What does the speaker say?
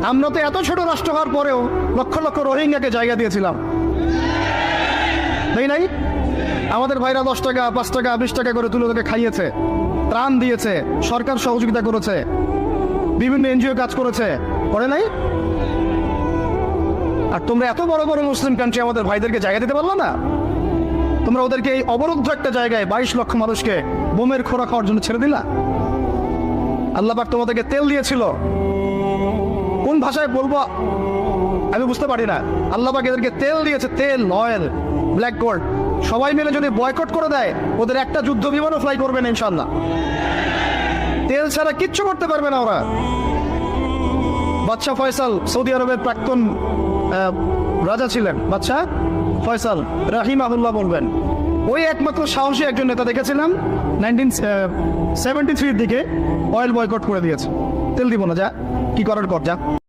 আমরা তো এত ছোট রাষ্ট্র হওয়ার পরেও লক্ষ লক্ষ রোহিঙ্গাকে জায়গা দিয়েছিলাম, তাই নাই? আমাদের ভাইরা 10 টাকা 5 টাকা 20 টাকা করে তুলে তোকে খাইয়েছে, ত্রাণ দিয়েছে, সরকার সহযোগিতা করেছে, বিভিন্ন এনজিও কাজ করেছে, করে নাই? আর তোমরা এত বড় বড় মুসলিম কান্ট্রি আমাদের ভাইদেরকে জায়গা দিতে পারলো না? তোমরা ওদেরকে এই অবরুদ্ধ একটা জায়গায় 22 লক্ষ মানুষকে বোমের খোরা খাওয়ার জন্য ছেড়ে দিলা। আল্লাহ পাক তোমাদেরকে তেল দিয়েছিল, কোন ভাষায় বলবো আমি বুঝতে পারি না। আল্লাহ পাক এদেরকে তেল দিয়েছে, তেল, অয়েল, ব্ল্যাক গোল্ড। সবাই মিলে যদি বয়কট করে দেয়, ওদের একটা যুদ্ধ বিমানও ফ্লাই করবে না ইনশাল্লাহ। তেল ছাড়া কিচ্ছু করতে পারবে না ওরা। বাদশাহ ফয়সাল সৌদি আরবের প্রাক্তন রাজা ছিলেন, বাদশাহ ফয়সাল রাহিমাহুল্লাহ বলবেন, ওই একমাত্র সাহসী একজন নেতা দেখেছিলাম 1973 দিকে অয়েল বয়কট করে দিয়েছে। তেল দিব না, যা কি করার কর, যা।